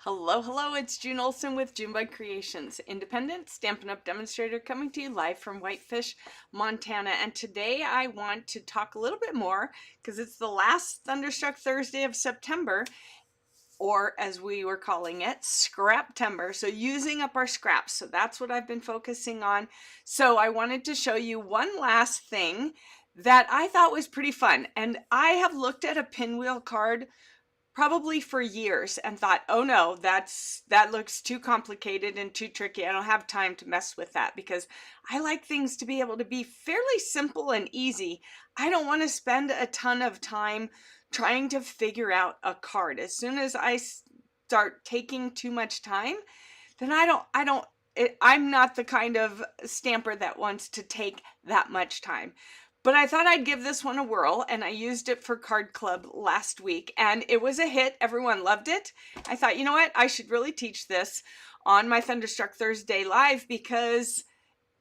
Hello, hello, it's June Olson with Junebug Creations, independent Stampin' Up! Demonstrator coming to you live from Whitefish, Montana. And today I want to talk a little bit more because it's the last Thunderstruck Thursday of September, or as we were calling it, Scraptember. So using up our scraps. So that's what I've been focusing on. So I wanted to show you one last thing that I thought was pretty fun. And I have looked at a pinwheel card probably for years and thought, oh no, that looks too complicated and too tricky. I don't have time to mess with that because I like things to be able to be fairly simple and easy. I don't want to spend a ton of time trying to figure out a card. As soon as I start taking too much time, then I'm not the kind of stamper that wants to take that much time. But I thought I'd give this one a whirl, and I used it for Card Club last week, and it was a hit. Everyone loved it. I thought, you know what? I should really teach this on my Thunderstruck Thursday live because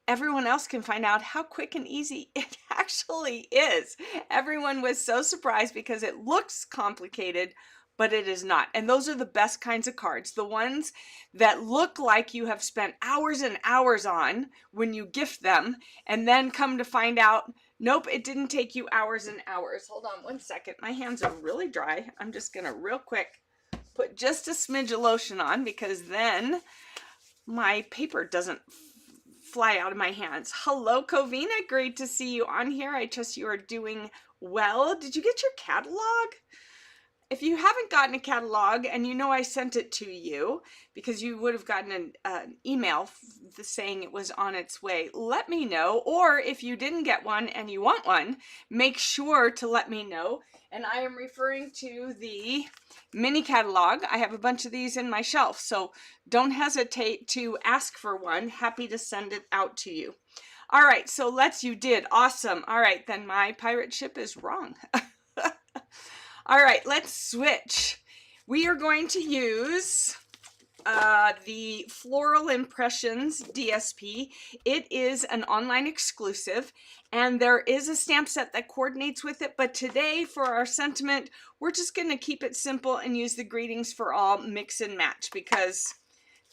everyone else can find out how quick and easy it actually is. Everyone was so surprised because it looks complicated, but it is not. And those are the best kinds of cards. The ones that look like you have spent hours and hours on when you gift them, and then come to find out, nope, it didn't take you hours and hours. Hold on one second. My hands are really dry. I'm just going to real quick put just a smidge of lotion on because then my paper doesn't fly out of my hands. Hello, Covina. Great to see you on here. I trust you are doing well. Did you get your catalog? If you haven't gotten a catalog, and you know I sent it to you because you would have gotten an email saying it was on its way, let me know. Or if you didn't get one and you want one, make sure to let me know. And I am referring to the mini catalog. I have a bunch of these in my shelf, so don't hesitate to ask for one. Happy to send it out to you. All right, so you did. Awesome. All right, then my pirate ship is wrong. All right, let's switch. We are going to use the Floral Impressions DSP. It is an online exclusive, and there is a stamp set that coordinates with it, but today for our sentiment, we're just going to keep it simple and use the Greetings for All mix and match because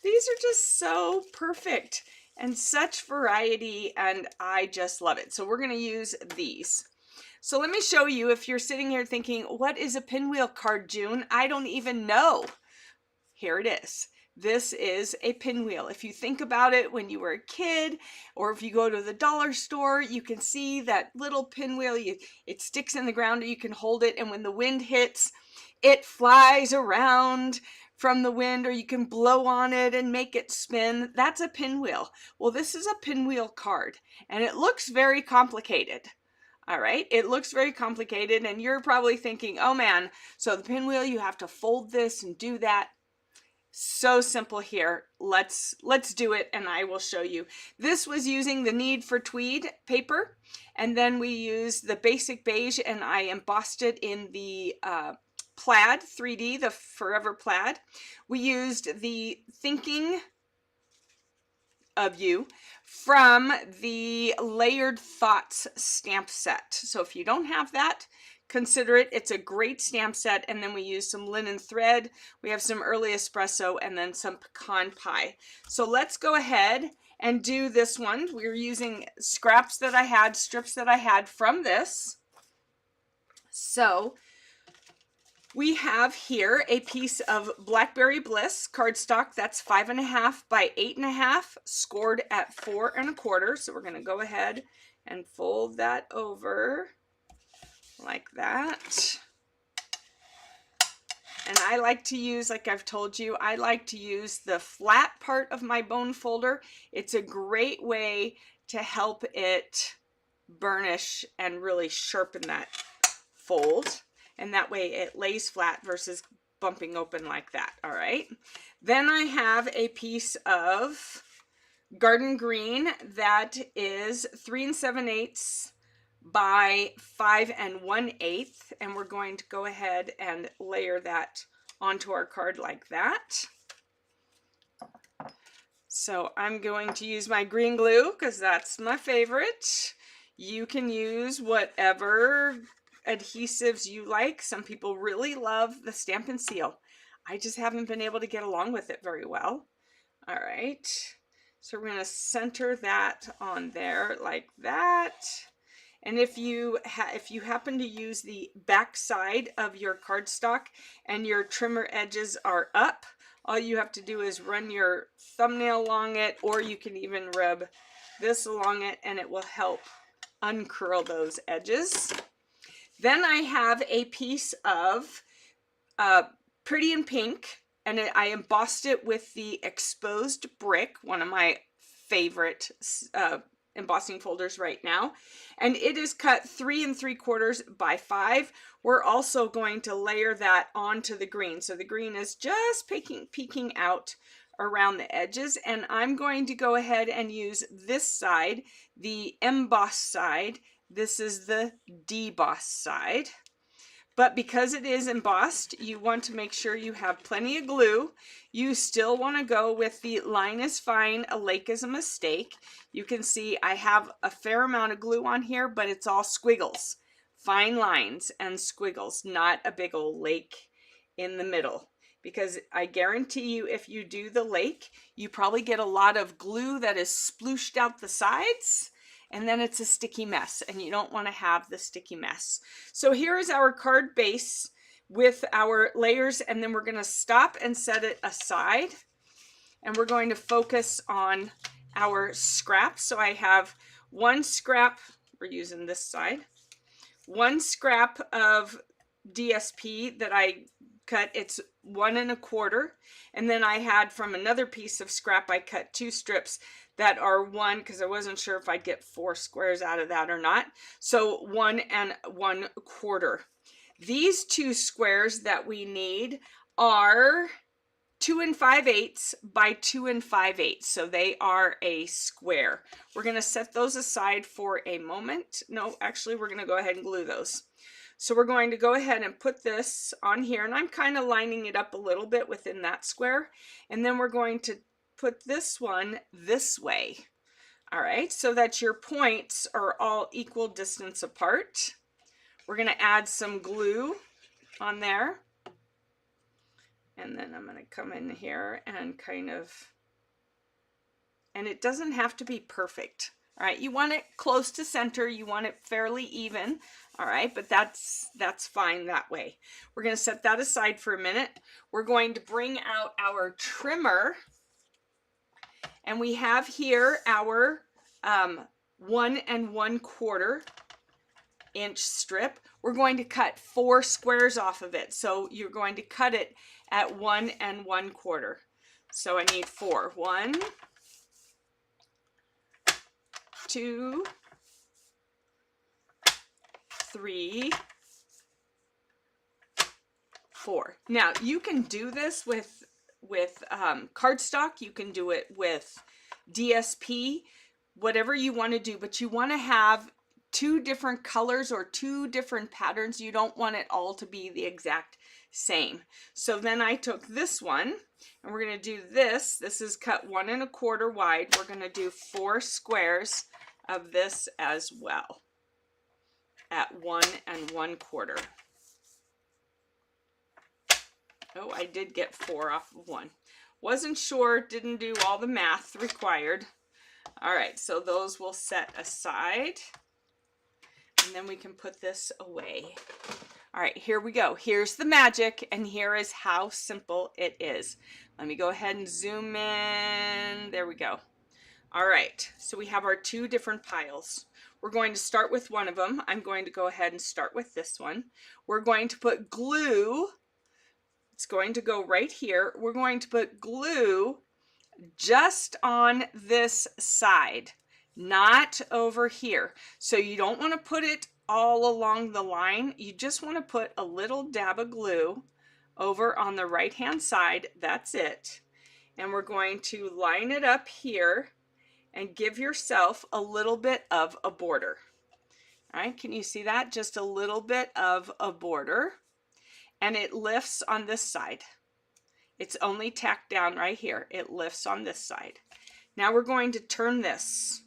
these are just so perfect and such variety, and I just love it. So we're going to use these. So let me show you, if you're sitting here thinking, what is a pinwheel card, June? I don't even know. Here it is. This is a pinwheel. If you think about it when you were a kid, or if you go to the dollar store, you can see that little pinwheel. It sticks in the ground, and you can hold it, and when the wind hits, it flies around from the wind, or you can blow on it and make it spin. That's a pinwheel. Well, this is a pinwheel card, and it looks very complicated. All right, it looks very complicated, and you're probably thinking, oh man, so the pinwheel, you have to fold this and do that. So simple here. Let's do it, and I will show you. This was using the Need for Tweed paper, and then we used the basic beige, and I embossed it in the plaid 3D, the Forever Plaid. We used the Thinking of You from the Layered Thoughts stamp set. So if you don't have that, consider it. It's a great stamp set. And then we use some linen thread. We have some early espresso and then some pecan pie. So let's go ahead and do this one. We're using scraps that I had, strips that I had from this. So we have here a piece of Blackberry Bliss cardstock. That's 5.5 by 8.5, scored at 4 1/4. So we're going to go ahead and fold that over like that. And I like to use, like I've told you, I like to use the flat part of my bone folder. It's a great way to help it burnish and really sharpen that fold. And that way it lays flat versus bumping open like that. All right. Then I have a piece of Garden Green that is 3 7/8 by 5 1/8. And we're going to go ahead and layer that onto our card like that. So I'm going to use my green glue because that's my favorite. You can use whatever adhesives you like. Some people really love the Stampin' Seal. I just haven't been able to get along with it very well. All right, so we're going to center that on there like that. And if you happen to use the back side of your cardstock and your trimmer edges are up, all you have to do is run your thumbnail along it, or you can even rub this along it and it will help uncurl those edges. Then I have a piece of Pretty in Pink, and I embossed it with the exposed brick, one of my favorite embossing folders right now, and it is cut 3 3/4 by 5. We're also going to layer that onto the green, so the green is just peeking out around the edges, and I'm going to go ahead and use this side, the embossed side. This is the debossed side. But because it is embossed, you want to make sure you have plenty of glue. You still want to go with the line is fine, a lake is a mistake. You can see I have a fair amount of glue on here, but it's all squiggles, fine lines and squiggles, not a big old lake in the middle. Because I guarantee you, if you do the lake, you probably get a lot of glue that is splooshed out the sides, and then it's a sticky mess, and you don't want to have the sticky mess. So here is our card base with our layers, and then we're going to stop and set it aside, and we're going to focus on our scraps. So I have one scrap, we're using this side, one scrap of DSP that I cut, it's 1 1/4, and then I had from another piece of scrap I cut 2 strips that are 1, because I wasn't sure if I'd get 4 squares out of that or not, so 1 1/4. These 2 squares that we need are 2 5/8 by 2 5/8, so they are a square. We're going to set those aside for a moment. No, actually we're going to go ahead and glue those. So we're going to go ahead and put this on here, and I'm kind of lining it up a little bit within that square, and then we're going to put this one this way. All right, so that your points are all equal distance apart. We're going to add some glue on there, and then I'm going to come in here and kind of, and it doesn't have to be perfect. All right, you want it close to center, you want it fairly even, all right, but that's fine that way. We're going to set that aside for a minute. We're going to bring out our trimmer, and we have here our 1 1/4 inch strip. We're going to cut 4 squares off of it, so you're going to cut it at 1 1/4. So I need 4. 1, 2, 3, 4. Now you can do this with cardstock. You can do it with DSP, whatever you want to do, but you want to have 2 different colors or 2 different patterns. You don't want it all to be the exact same. So then I took this one, and we're going to do this. This is cut 1 1/4 wide. We're going to do 4 squares of this as well at 1 1/4. Oh, I did get 4 off of 1. Wasn't sure, didn't do all the math required. All right, so those will set aside, and then we can put this away. All right, here we go. Here's the magic, and here is how simple it is. Let me go ahead and zoom in. There we go. All right, so we have our 2 different piles. We're going to start with one of them. I'm going to go ahead and start with this one. We're going to put glue. It's going to go right here. We're going to put glue just on this side, not over here. So you don't want to put it all along the line. You just want to put a little dab of glue over on the right hand side. That's it. And we're going to line it up here and give yourself a little bit of a border. All right, can you see that? Just a little bit of a border, and it lifts on this side. It's only tacked down right here. It lifts on this side. Now we're going to turn this.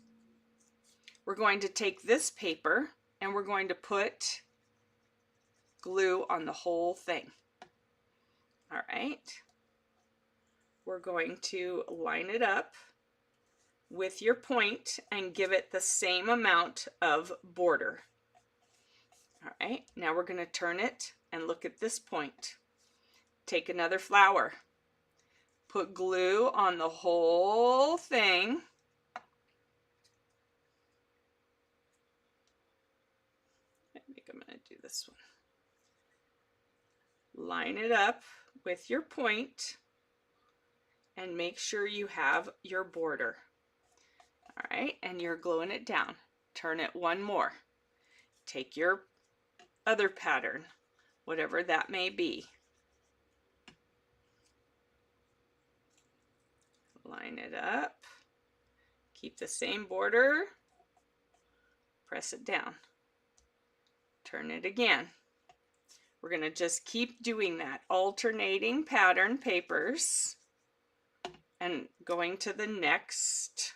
We're going to take this paper and we're going to put glue on the whole thing. All right. We're going to line it up with your point and give it the same amount of border. All right, now we're going to turn it and look at this point. Take another flower, put glue on the whole thing. I think I'm going to do this one. Line it up with your point and make sure you have your border. All right, and you're gluing it down. Turn it one more. Take your other pattern, whatever that may be. Line it up. Keep the same border. Press it down. Turn it again. We're going to just keep doing that, alternating pattern papers and going to the next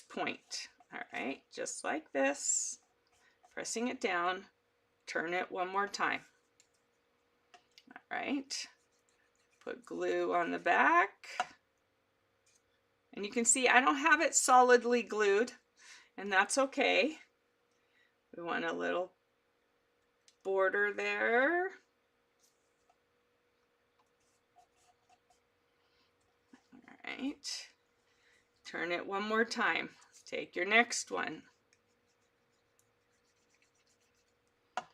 point. All right, just like this, pressing it down, turn it one more time. All right, put glue on the back. And you can see I don't have it solidly glued, and that's okay. We want a little border there. All right, turn it one more time. Take your next one. There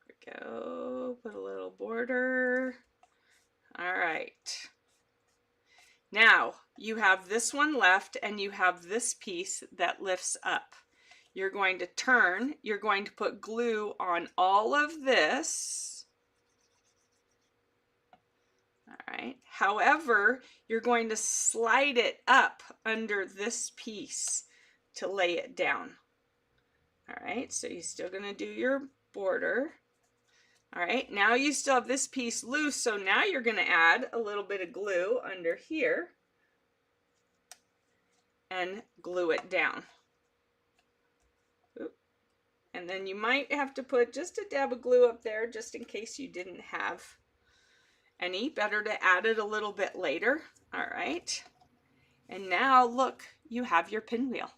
we go. Put a little border. All right. Now you have this one left and you have this piece that lifts up. You're going to turn, you're going to put glue on all of this. All right. However, you're going to slide it up under this piece to lay it down. All right, so you're still going to do your border. All right, now you still have this piece loose, so now you're going to add a little bit of glue under here and glue it down. Oop. And then you might have to put just a dab of glue up there just in case you didn't have any. Better to add it a little bit later. All right, and now look, you have your pinwheel.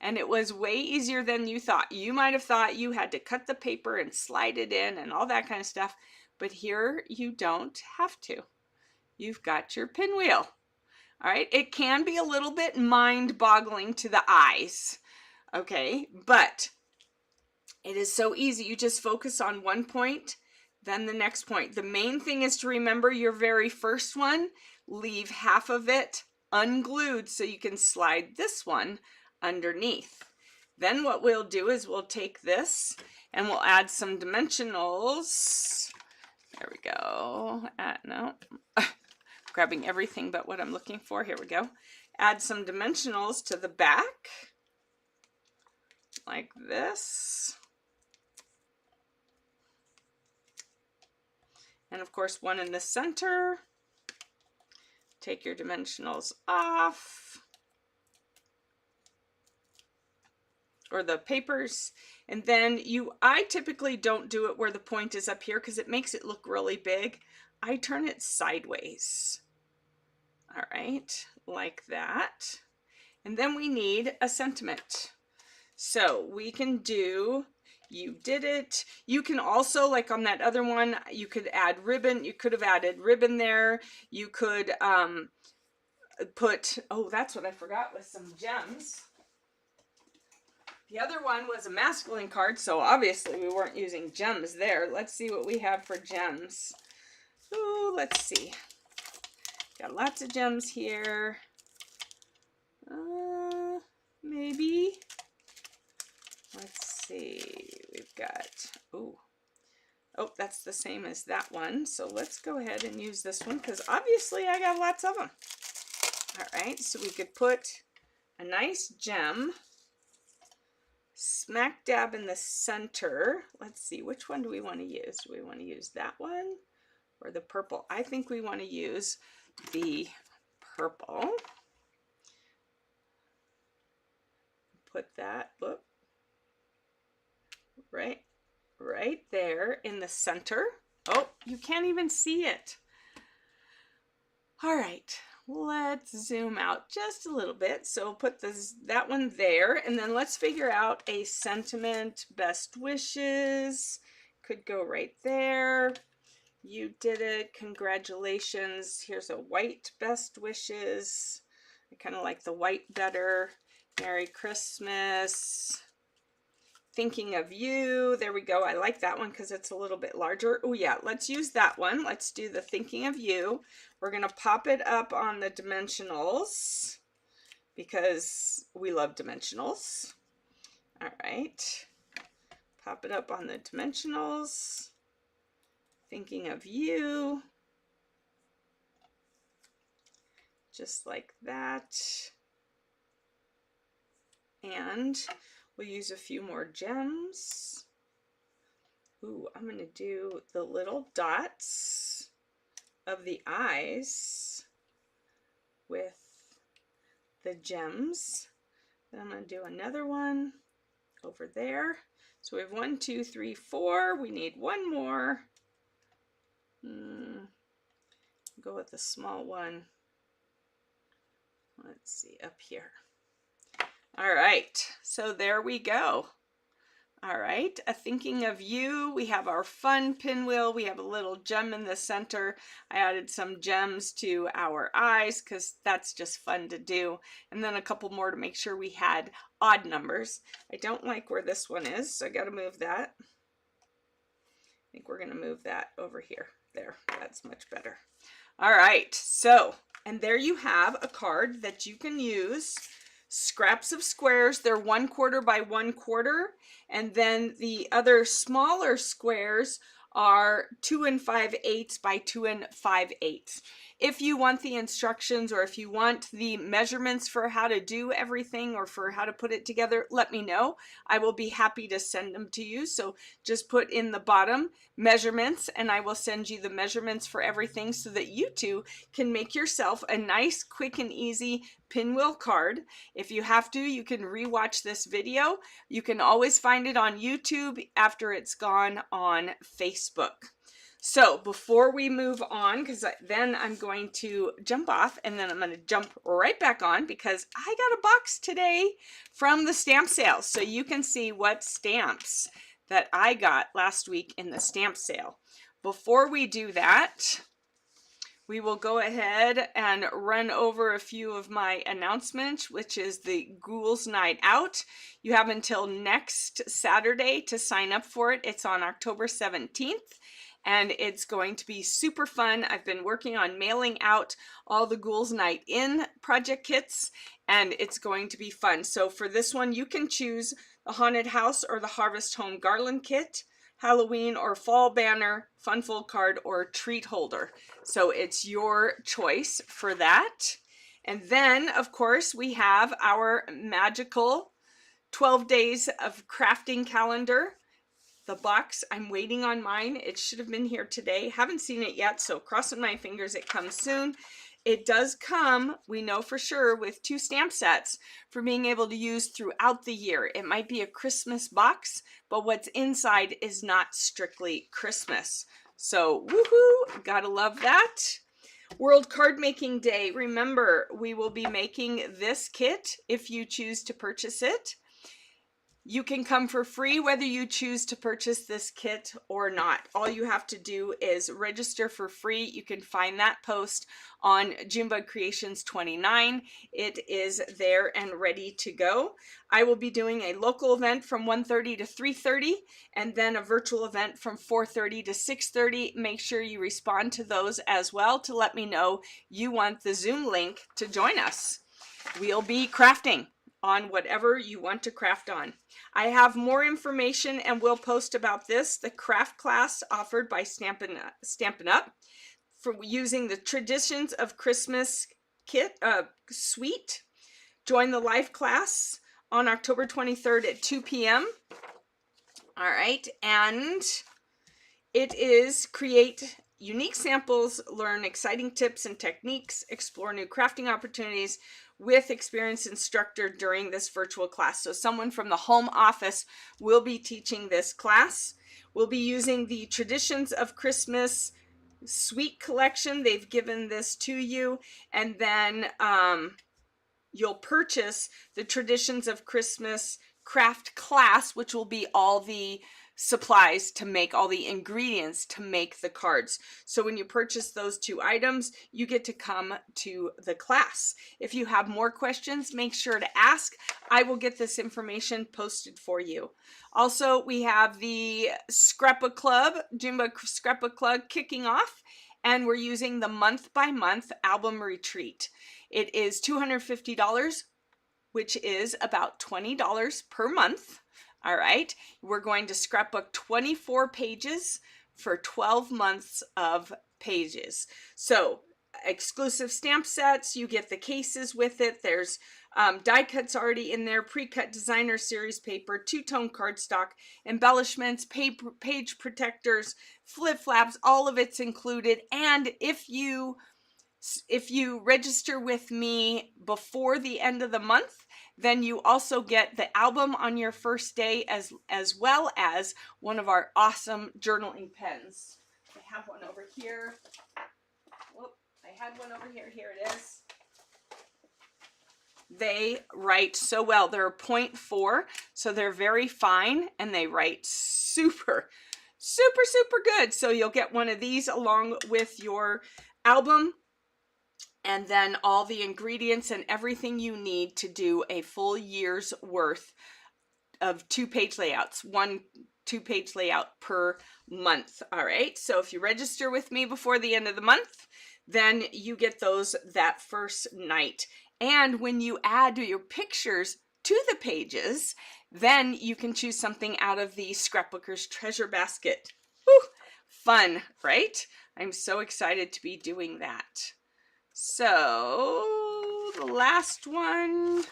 And it was way easier than you thought. You might have thought you had to cut the paper and slide it in and all that kind of stuff, but here you don't have to. You've got your pinwheel. All right, it can be a little bit mind-boggling to the eyes, okay, but it is so easy. You just focus on one point, then the next point. The main thing is to remember your very first one, leave half of it unglued so you can slide this one underneath. Then what we'll do is we'll take this and we'll add some dimensionals. There we go. No, grabbing everything but what I'm looking for. Here we go. Add some dimensionals to the back like this. And of course one in the center. Take your dimensionals off, or the papers, and then I typically don't do it where the point is up here because it makes it look really big. I turn it sideways. All right, like that. And then we need a sentiment. So we can do, you did it. You can also, like on that other one, you could add ribbon. You could have added ribbon there. You could put, oh, that's what I forgot, with some gems. The other one was a masculine card, so obviously we weren't using gems there. Let's see what we have for gems. Oh, let's see. Got lots of gems here. Maybe. Let's see. We've got, oh, that's the same as that one. So let's go ahead and use this one because obviously I got lots of them. All right, so we could put a nice gem smack dab in the center. Let's see, which one do we want to use? Do we want to use that one or the purple? I think we want to use the purple. put that, whoop, right there in the center. Oh, you can't even see it. All right, let's zoom out just a little bit. So put that one there, and then let's figure out a sentiment. Best wishes could go right there. You did it. Congratulations. Here's a white best wishes. I kind of like the white better. Merry Christmas. Thinking of you. There we go. I like that one because it's a little bit larger. Oh yeah, let's use that one. Let's do the thinking of you. We're going to pop it up on the dimensionals because we love dimensionals. All right. Pop it up on the dimensionals. Thinking of you. Just like that. And we'll use a few more gems. Ooh, I'm going to do the little dots of the eyes with the gems. Then I'm going to do another one over there. So we have 1, 2, 3, 4. We need one more. Go with the small one. Let's see, up here. All right, so there we go. All right, a thinking of you. We have our fun pinwheel. We have a little gem in the center. I added some gems to our eyes because that's just fun to do. And then a couple more to make sure we had odd numbers. I don't like where this one is, so I got to move that. I think we're going to move that over here. There, that's much better. All right, so, and there you have a card that you can use. Scraps of squares. They're 1/4 by 1/4, and then the other smaller squares are 2 5/8 by 2 5/8. If you want the instructions or if you want the measurements for how to do everything or for how to put it together, let me know. I will be happy to send them to you. So just put in the bottom measurements and I will send you the measurements for everything so that you too can make yourself a nice, quick and easy pinwheel card. If you have to, you can rewatch this video. You can always find it on YouTube after it's gone on Facebook. So before we move on, because then I'm going to jump off and then I'm going to jump right back on because I got a box today from the stamp sale. So you can see what stamps that I got last week in the stamp sale. Before we do that, we will go ahead and run over a few of my announcements, which is the Ghouls Night Out. You have until next Saturday to sign up for it. It's on October 17th. And it's going to be super fun. I've been working on mailing out all the Ghouls Night In project kits, and it's going to be fun. So for this one, you can choose the Haunted House or the Harvest Home Garland Kit, Halloween or Fall Banner, Funfold Card, or Treat Holder. So it's your choice for that. And then, of course, we have our magical 12 days of crafting calendar. The box, I'm waiting on mine. It should have been here today. Haven't seen it yet, so crossing my fingers it comes soon. It does come, we know for sure, with 2 stamp sets for being able to use throughout the year. It might be a Christmas box, but what's inside is not strictly Christmas. So, woohoo, gotta love that. World Card Making Day. Remember, we will be making this kit if you choose to purchase it. You can come for free whether you choose to purchase this kit or not. All you have to do is register for free. You can find that post on Junebug Creations 29. It is there and ready to go. I will be doing a local event from 1:30 to 3:30 and then a virtual event from 4:30 to 6:30. Make sure you respond to those as well to let me know you want the Zoom link to join us. We'll be crafting on whatever you want to craft on. I have more information and will post about this, the craft class offered by Stampin' Up! For using the Traditions of Christmas kit suite. Join the live class on October 23rd at 2 p.m. All right, and it is create unique samples, learn exciting tips and techniques, explore new crafting opportunities with experienced instructor during this virtual class. So someone from the home office will be teaching this class. We'll be using the Traditions of Christmas Sweet collection. They've given this to you, and then you'll purchase the Traditions of Christmas craft class, which will be all the supplies to make, all the ingredients to make the cards. So when you purchase those two items, you get to come to the class. If you have more questions, make sure to ask. I will get this information posted for you. Also, we have the Scrapbook Club, Junebug Scrapbook Club kicking off, and we're using the month-by-month album retreat. It is $250, which is about $20 per month. All right, we're going to scrapbook 24 pages for 12 months of pages. So exclusive stamp sets, you get the cases with it. There's die cuts already in there, pre-cut designer series paper, two-tone cardstock, embellishments, page protectors, flip-flaps, all of it's included. And if you register with me before the end of the month, then you also get the album on your first day, as well as one of our awesome journaling pens. I have one over here. Whoop, I had one over here. Here it is. They write so well. They're a 0.4, so they're very fine, and they write super good. So you'll get one of these along with your album, and then all the ingredients and everything you need to do a full year's worth of 2-page layouts, 1 2-page layout per month. All right, so if you register with me before the end of the month, then you get those that first night. And when you add your pictures to the pages, then you can choose something out of the Scrapbooker's treasure basket. Whew, fun, right? I'm so excited to be doing that. So the last one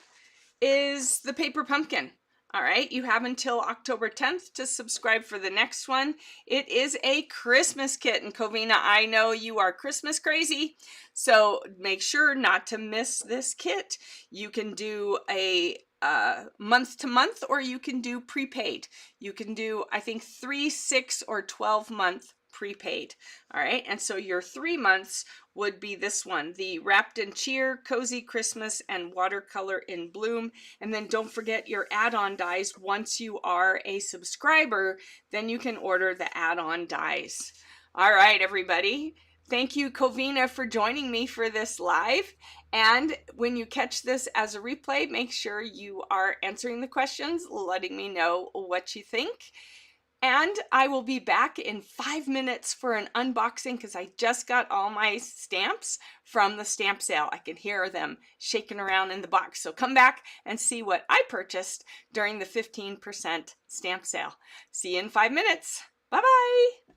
is the paper pumpkin. All right, you have until October 10th to subscribe for the next one. It is a Christmas kit, and Covina, I know you are Christmas crazy, so make sure not to miss this kit. You can do a month to month, or you can do prepaid. You can do, I think, 3, 6, or 12 month prepaid. All right, and so your 3 months would be this one, the Wrapped in Cheer, Cozy Christmas, and Watercolor in Bloom. And then don't forget your add-on dies. Once you are a subscriber, then you can order the add-on dies. All right, everybody. Thank you, Covina, for joining me for this live. And when you catch this as a replay, make sure you are answering the questions, letting me know what you think. And I will be back in 5 minutes for an unboxing, because I just got all my stamps from the stamp sale. I can hear them shaking around in the box. So come back and see what I purchased during the 15% stamp sale. See you in 5 minutes. Bye-bye.